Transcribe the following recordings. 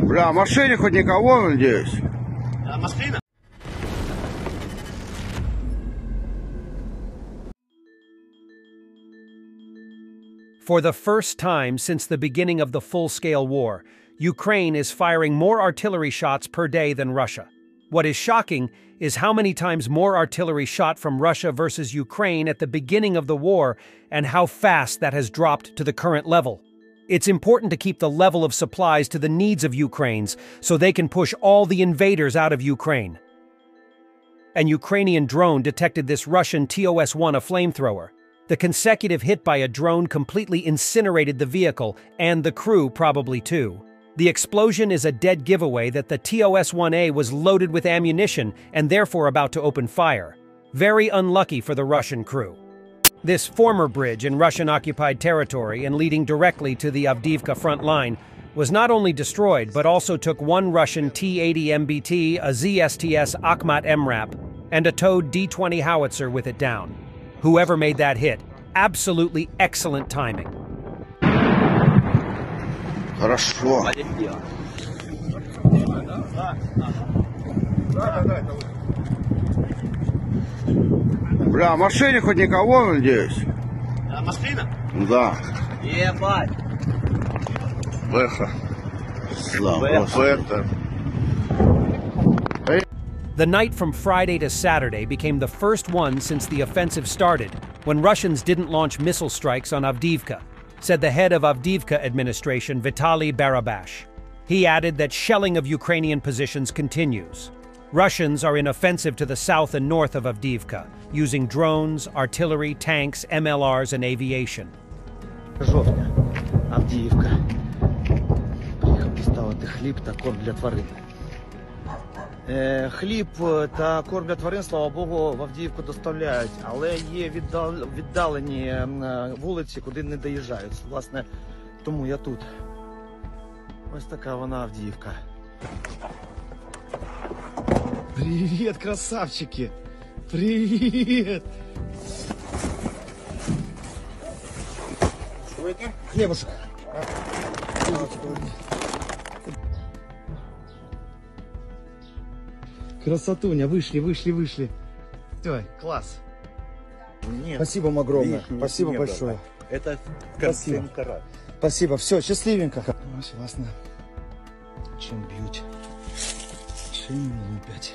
Бля, в машине хоть никого, надеюсь? Машина? For the first time since the beginning of the full-scale war, Ukraine is firing more artillery shots per day than Russia. What is shocking is how many times more artillery shot from Russia versus Ukraine at the beginning of the war and how fast that has dropped to the current level. It's important to keep the level of supplies to the needs of Ukrainians so they can push all the invaders out of Ukraine. An Ukrainian drone detected this Russian TOS-1, a flamethrower. The consecutive hit by a drone completely incinerated the vehicle, and the crew probably too. The explosion is a dead giveaway that the TOS-1A was loaded with ammunition and therefore about to open fire. Very unlucky for the Russian crew. This former bridge in Russian-occupied territory and leading directly to the Avdiivka front line was not only destroyed but also took one Russian T-80 MBT, a ZSTS Akhmat MRAP, and a towed D-20 howitzer with it down. Whoever made that hit, absolutely excellent timing. Хорошо. Бля, в машине хоть никого, надеюсь? Машина? Да. Ебать. Бэха. Бэха. The night from Friday to Saturday became the first one since the offensive started, when Russians didn't launch missile strikes on Avdiivka, said the head of Avdiivka administration, Vitaly Barabash. He added that shelling of Ukrainian positions continues. Russians are in offensive to the south and north of Avdiivka, using drones, artillery, tanks, MLRs, and aviation. Жовтня, Авдіївка. Приїхав доставити хліб та корм для тварин. Хліб та корм для тварин, слава Богу, в Авдіївку доставляють, але є віддалені вулиці, куди не доїжджають. Власне, тому я тут. Ось така вона Авдіївка. Привет, красавчики! Привет! Что это? Хлебушек. Красотуня, вышли. Ой, класс. Нет. Спасибо вам огромное. Видишь, Спасибо не большое. было. Это Спасибо. карат. Спасибо, все, счастливенько. Ось, власне, чим б'ють, чим лупять.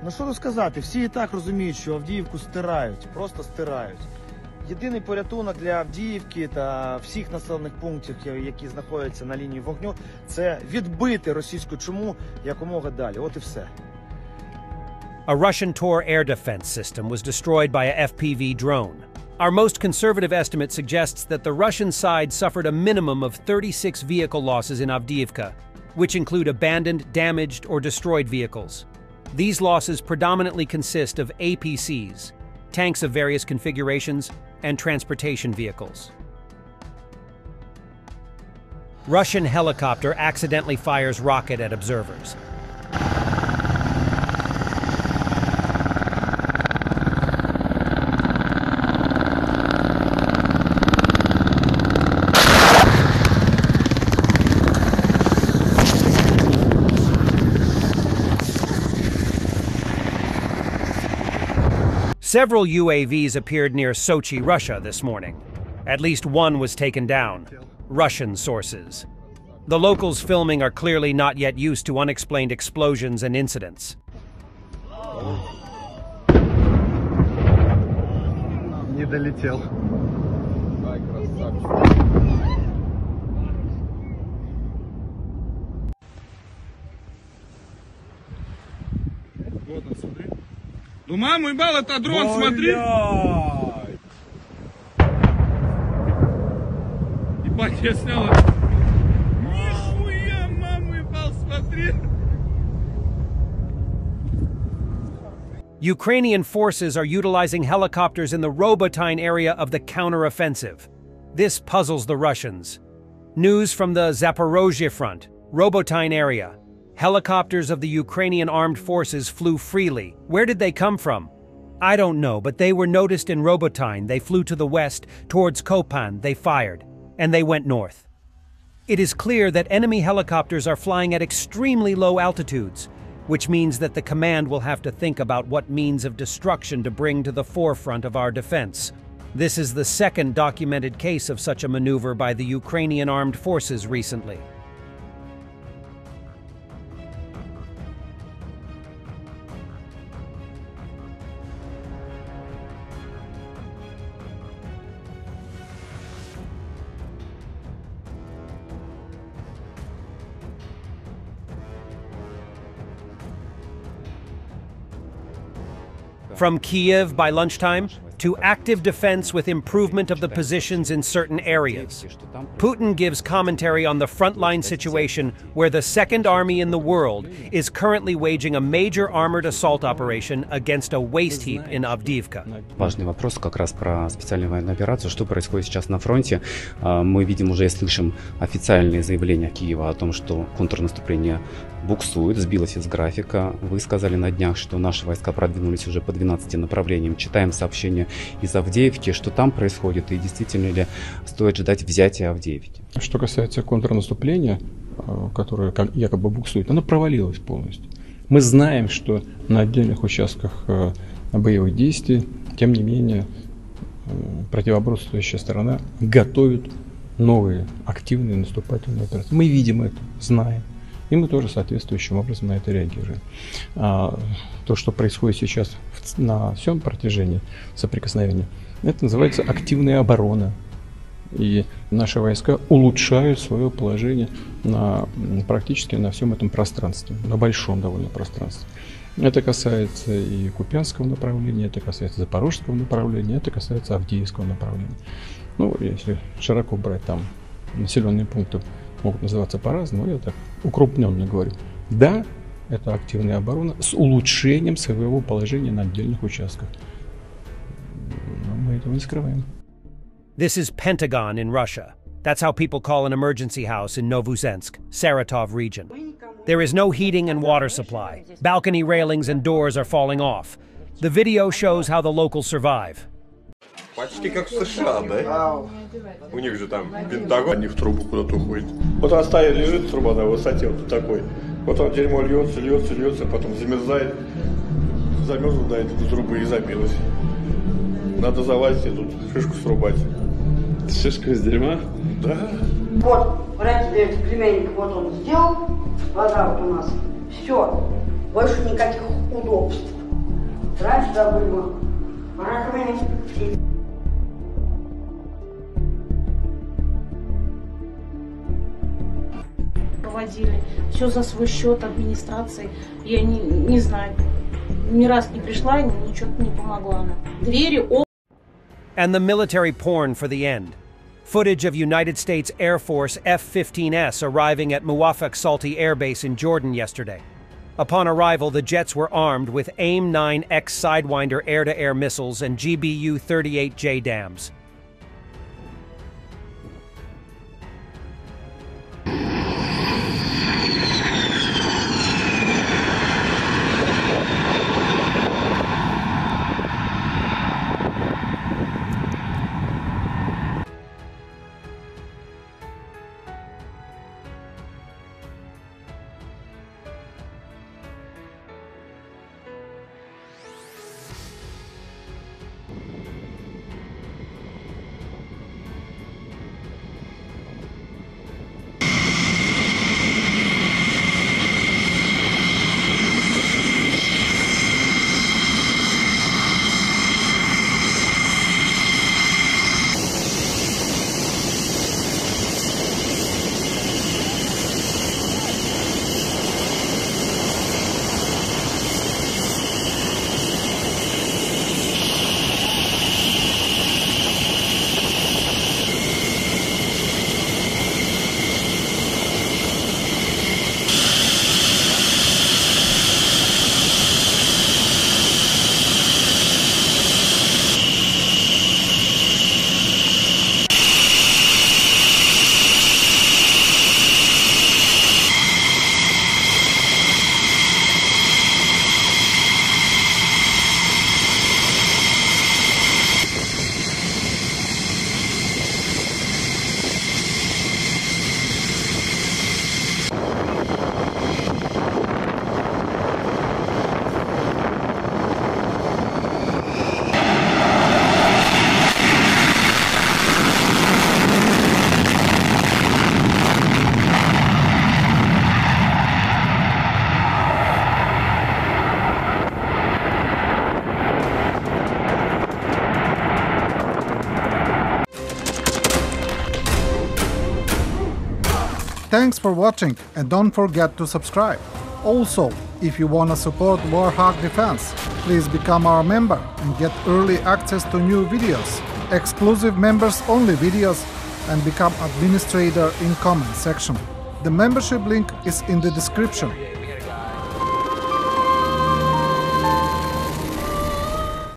Ну що тут сказати, всі і так розуміють, що Авдіївку стирають, просто стирають. Єдиний порятунок для Авдіївки та всіх населених пунктів, які знаходяться на лінії вогню, це відбити російську чуму якомога далі. От і все. A Russian Tor air defense system was destroyed by a FPV drone. Our most conservative estimate suggests that the Russian side suffered a minimum of 36 vehicle losses in Avdiivka, which include abandoned, damaged, or destroyed vehicles. These losses predominantly consist of APCs, tanks of various configurations, and transportation vehicles. Russian helicopter accidentally fires rocket at observers. Several UAVs appeared near Sochi, Russia this morning. At least one was taken down. Russian sources. The locals filming are clearly not yet used to unexplained explosions and incidents. Не долетел. Вот он, смотри. Ну, маму ебал, это дрон, смотри. Ебать, я снял это. Нихуя, маму ебал, смотри. Ukrainian forces are utilizing helicopters in the Robotyne area of the counteroffensive. This puzzles the Russians. News from the Zaporozhye front, Robotyne area. Helicopters of the Ukrainian armed forces flew freely. Where did they come from? I don't know, but they were noticed in Robotine. They flew to the west, towards Kopan, they fired, and they went north. It is clear that enemy helicopters are flying at extremely low altitudes, which means that the command will have to think about what means of destruction to bring to the forefront of our defense. This is the second documented case of such a maneuver by the Ukrainian armed forces recently. From Kiev by lunchtime to active defense with improvement of the positions in certain areas. Putin gives commentary on the frontline situation where the Second Army in the world is currently waging a major armored assault operation against a waste heap in Avdiivka. Важный вопрос как раз про специальную военную операцию. Что происходит сейчас на фронте? Мы видим уже и слышим официальные заявления Киева о том, что контрнаступление буксует, сбилось из графика. Вы сказали на днях, что наши войска продвинулись уже по 12 направлениям. Читаем сообщения из Авдеевки, что там происходит, и действительно ли стоит ждать взятия Авдеевки. Что касается контрнаступления, которое якобы буксует, оно провалилось полностью. Мы знаем, что на отдельных участках боевых действий, тем не менее, противоборствующая сторона готовит новые активные наступательные операции. Мы видим это, знаем. И мы тоже соответствующим образом на это реагируем. То, что происходит сейчас на всем протяжении соприкосновения, это называется активная оборона. И наши войска улучшают свое положение практически на всем этом пространстве, на большом довольно пространстве. Это касается и Купянского направления, это касается Запорожского направления, это касается Авдеевского направления. Ну, если широко брать, там населенные пункты могут называться по-разному, я так укрупненно говорю. Да, это активная оборона с улучшением своего положения на отдельных участках. Но мы этого не скрываем. This is Pentagon in Russia. That's how people call an emergency house in Novosensk, Saratov region. There is no heating and water supply. Balcony railings and doors are falling off. The video shows how the locals survive. Почти как в США, да? У них же там Пентагон, они в трубу куда-то уходят. Вот она стоит, лежит труба на высоте, вот такой. Вот он дерьмо льется, льется, льется, потом замерзает, замерзла до этой трубы и забилась. Надо залазить и тут шишку срубать. Шишка из дерьма? Да. Вот, раньше племянник, вот он сделал, вода вот у нас, все, больше никаких удобств. Раньше да были раковины. Проводили все за свой счет администрации. Я не знаю, ни раз не пришла, ничего не помогла она. Двери, And the military porn for the end. Footage of United States Air Force F-15S arriving at Muwafaq Salti Air Base in Jordan yesterday. Upon arrival, the jets were armed with AIM-9X Sidewinder air-to-air missiles and GBU-38J dams. Thanks for watching and don't forget to subscribe. Also, if you wanna support Warthog Defense, please become our member and get early access to new videos, exclusive members-only videos, and become administrator in comment section. The membership link is in the description.